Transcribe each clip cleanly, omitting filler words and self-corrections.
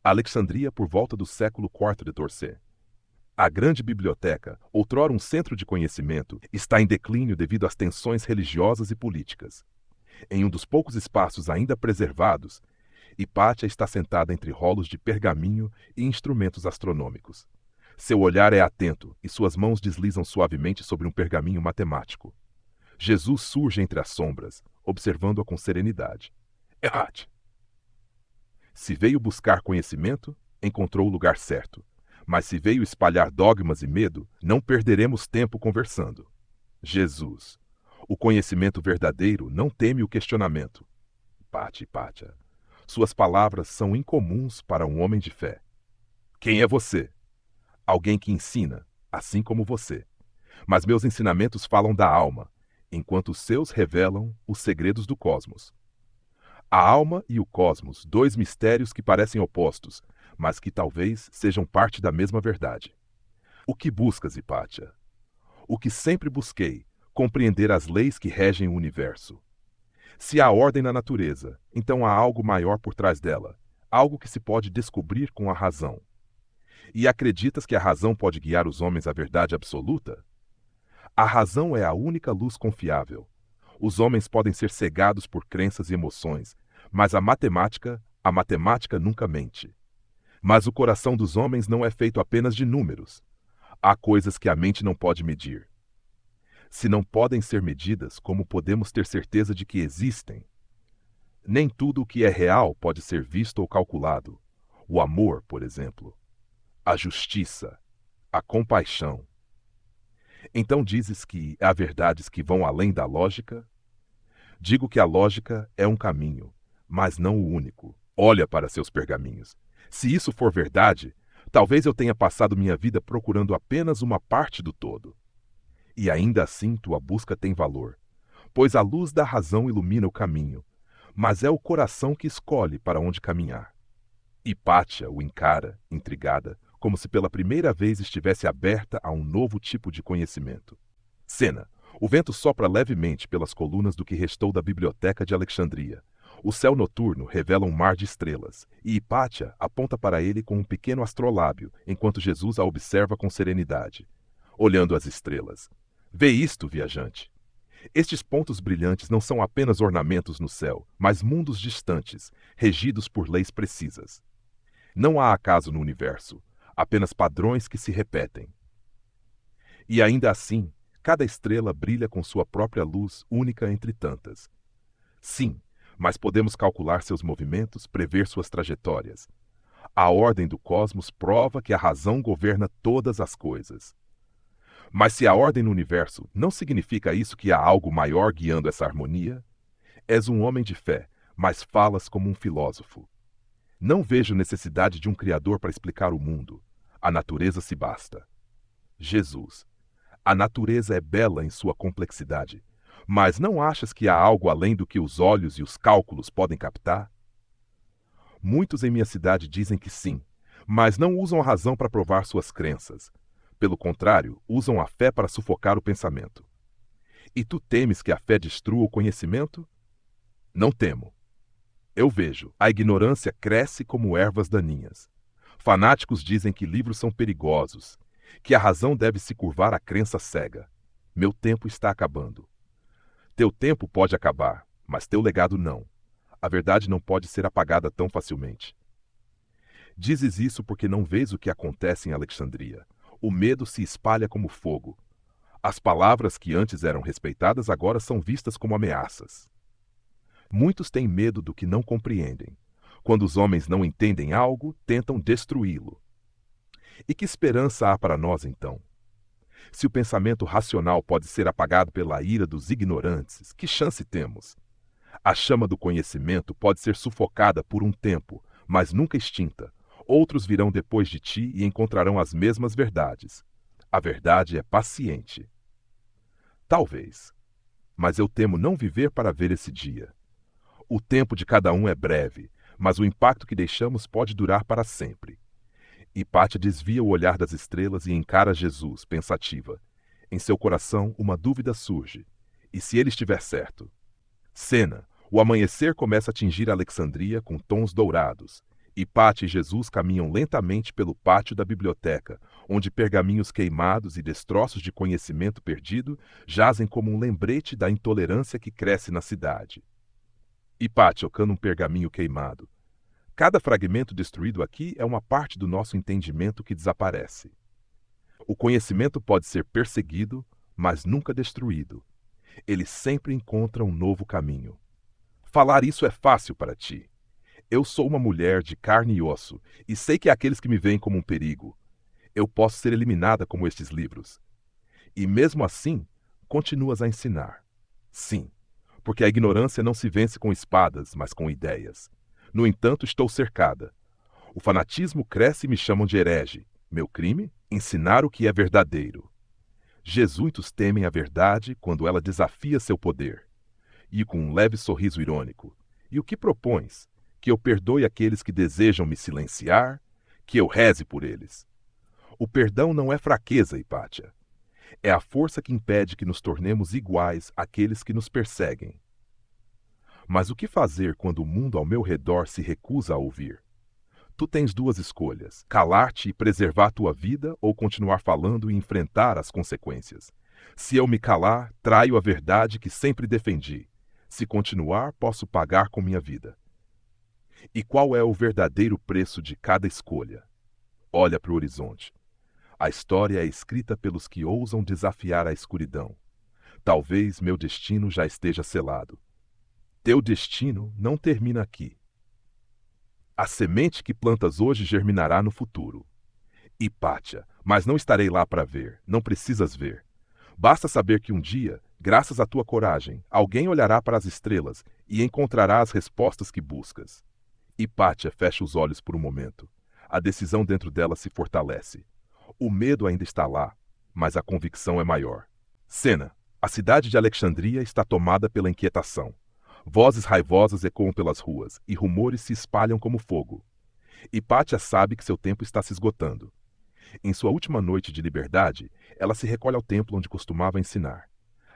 Alexandria por volta do século IV d.C. A grande biblioteca, outrora um centro de conhecimento, está em declínio devido às tensões religiosas e políticas. Em um dos poucos espaços ainda preservados, Hipátia está sentada entre rolos de pergaminho e instrumentos astronômicos. Seu olhar é atento e suas mãos deslizam suavemente sobre um pergaminho matemático. Jesus surge entre as sombras, observando-a com serenidade. Hipátia! Se veio buscar conhecimento, encontrou o lugar certo. Mas se veio espalhar dogmas e medo, não perderemos tempo conversando. Jesus. O conhecimento verdadeiro não teme o questionamento. Hipátia. Suas palavras são incomuns para um homem de fé. Quem é você? Alguém que ensina, assim como você. Mas meus ensinamentos falam da alma, enquanto os seus revelam os segredos do cosmos. A alma e o cosmos, dois mistérios que parecem opostos, mas que talvez sejam parte da mesma verdade. O que buscas, Hipátia? O que sempre busquei, compreender as leis que regem o universo. Se há ordem na natureza, então há algo maior por trás dela, algo que se pode descobrir com a razão. E acreditas que a razão pode guiar os homens à verdade absoluta? A razão é a única luz confiável. Os homens podem ser cegados por crenças e emoções, mas a matemática nunca mente. Mas o coração dos homens não é feito apenas de números. Há coisas que a mente não pode medir. Se não podem ser medidas, como podemos ter certeza de que existem? Nem tudo o que é real pode ser visto ou calculado. O amor, por exemplo. A justiça. A compaixão. Então dizes que há verdades que vão além da lógica? Digo que a lógica é um caminho, mas não o único. Olha para seus pergaminhos. Se isso for verdade, talvez eu tenha passado minha vida procurando apenas uma parte do todo. E ainda assim tua busca tem valor, pois a luz da razão ilumina o caminho, mas é o coração que escolhe para onde caminhar. Hipátia o encara, intrigada, como se pela primeira vez estivesse aberta a um novo tipo de conhecimento. Cena. O vento sopra levemente pelas colunas do que restou da biblioteca de Alexandria. O céu noturno revela um mar de estrelas, e Hipátia aponta para ele com um pequeno astrolábio, enquanto Jesus a observa com serenidade. Olhando as estrelas. Vê isto, viajante. Estes pontos brilhantes não são apenas ornamentos no céu, mas mundos distantes, regidos por leis precisas. Não há acaso no universo, apenas padrões que se repetem. E ainda assim, cada estrela brilha com sua própria luz única entre tantas. Sim, mas podemos calcular seus movimentos, prever suas trajetórias. A ordem do cosmos prova que a razão governa todas as coisas. Mas se há ordem no universo, não significa isso que há algo maior guiando essa harmonia? És um homem de fé, mas falas como um filósofo. Não vejo necessidade de um criador para explicar o mundo. A natureza se basta. Jesus. A natureza é bela em sua complexidade, mas não achas que há algo além do que os olhos e os cálculos podem captar? Muitos em minha cidade dizem que sim, mas não usam a razão para provar suas crenças. Pelo contrário, usam a fé para sufocar o pensamento. E tu temes que a fé destrua o conhecimento? Não temo. Eu vejo, a ignorância cresce como ervas daninhas. Fanáticos dizem que livros são perigosos, que a razão deve se curvar à crença cega. Meu tempo está acabando. Teu tempo pode acabar, mas teu legado não. A verdade não pode ser apagada tão facilmente. Dizes isso porque não vês o que acontece em Alexandria. O medo se espalha como fogo. As palavras que antes eram respeitadas agora são vistas como ameaças. Muitos têm medo do que não compreendem. Quando os homens não entendem algo, tentam destruí-lo. E que esperança há para nós, então? Se o pensamento racional pode ser apagado pela ira dos ignorantes, que chance temos? A chama do conhecimento pode ser sufocada por um tempo, mas nunca extinta. Outros virão depois de ti e encontrarão as mesmas verdades. A verdade é paciente. Talvez. Mas eu temo não viver para ver esse dia. O tempo de cada um é breve, mas o impacto que deixamos pode durar para sempre. Hipátia desvia o olhar das estrelas e encara Jesus, pensativa. Em seu coração, uma dúvida surge. E se ele estiver certo? Cena. O amanhecer começa a tingir Alexandria com tons dourados. Hipátia e Jesus caminham lentamente pelo pátio da biblioteca, onde pergaminhos queimados e destroços de conhecimento perdido jazem como um lembrete da intolerância que cresce na cidade. Hipátia tocando um pergaminho queimado. Cada fragmento destruído aqui é uma parte do nosso entendimento que desaparece. O conhecimento pode ser perseguido, mas nunca destruído. Ele sempre encontra um novo caminho. Falar isso é fácil para ti. Eu sou uma mulher de carne e osso, e sei que há aqueles que me veem como um perigo. Eu posso ser eliminada como estes livros. E mesmo assim, continuas a ensinar. Sim, porque a ignorância não se vence com espadas, mas com ideias. No entanto, estou cercada. O fanatismo cresce e me chamam de herege. Meu crime? Ensinar o que é verdadeiro. Jesuítos temem a verdade quando ela desafia seu poder. E com um leve sorriso irônico. E o que propões? Que eu perdoe aqueles que desejam me silenciar? Que eu reze por eles? O perdão não é fraqueza, Hipátia. É a força que impede que nos tornemos iguais àqueles que nos perseguem. Mas o que fazer quando o mundo ao meu redor se recusa a ouvir? Tu tens duas escolhas: calar-te e preservar tua vida ou continuar falando e enfrentar as consequências. Se eu me calar, traio a verdade que sempre defendi. Se continuar, posso pagar com minha vida. E qual é o verdadeiro preço de cada escolha? Olha para o horizonte. A história é escrita pelos que ousam desafiar a escuridão. Talvez meu destino já esteja selado. Teu destino não termina aqui. A semente que plantas hoje germinará no futuro. Hipátia, mas não estarei lá para ver, não precisas ver. Basta saber que um dia, graças à tua coragem, alguém olhará para as estrelas e encontrará as respostas que buscas. Hipátia fecha os olhos por um momento. A decisão dentro dela se fortalece. O medo ainda está lá, mas a convicção é maior. Cena: a cidade de Alexandria está tomada pela inquietação. Vozes raivosas ecoam pelas ruas, e rumores se espalham como fogo. Hipátia sabe que seu tempo está se esgotando. Em sua última noite de liberdade, ela se recolhe ao templo onde costumava ensinar.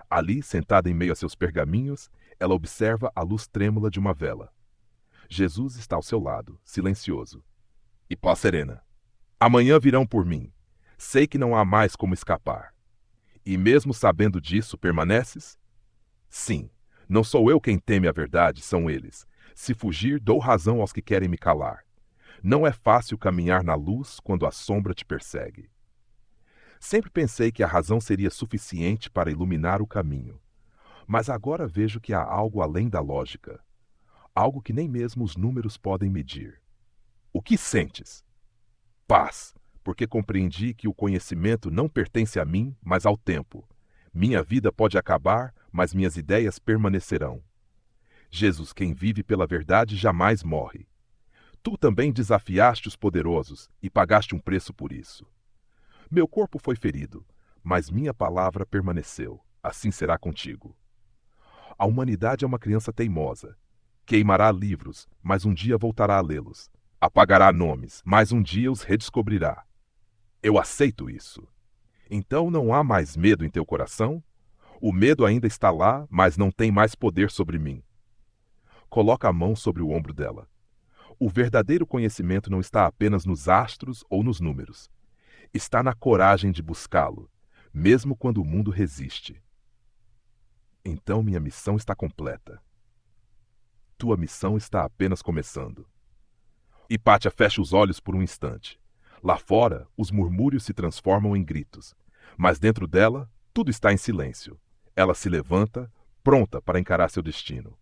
Ali, sentada em meio a seus pergaminhos, ela observa a luz trêmula de uma vela. Jesus está ao seu lado, silencioso. Hipó serena. Amanhã virão por mim. Sei que não há mais como escapar. E mesmo sabendo disso, permaneces? Sim. Não sou eu quem teme a verdade, são eles. Se fugir, dou razão aos que querem me calar. Não é fácil caminhar na luz quando a sombra te persegue. Sempre pensei que a razão seria suficiente para iluminar o caminho. Mas agora vejo que há algo além da lógica. Algo que nem mesmo os números podem medir. O que sentes? Paz, porque compreendi que o conhecimento não pertence a mim, mas ao tempo. Minha vida pode acabar, mas minhas ideias permanecerão. Jesus, quem vive pela verdade, jamais morre. Tu também desafiaste os poderosos e pagaste um preço por isso. Meu corpo foi ferido, mas minha palavra permaneceu. Assim será contigo. A humanidade é uma criança teimosa. Queimará livros, mas um dia voltará a lê-los. Apagará nomes, mas um dia os redescobrirá. Eu aceito isso. Então não há mais medo em teu coração? O medo ainda está lá, mas não tem mais poder sobre mim. Coloca a mão sobre o ombro dela. O verdadeiro conhecimento não está apenas nos astros ou nos números. Está na coragem de buscá-lo, mesmo quando o mundo resiste. Então minha missão está completa. Tua missão está apenas começando. Hipátia fecha os olhos por um instante. Lá fora, os murmúrios se transformam em gritos. Mas dentro dela, tudo está em silêncio. Ela se levanta, pronta para encarar seu destino.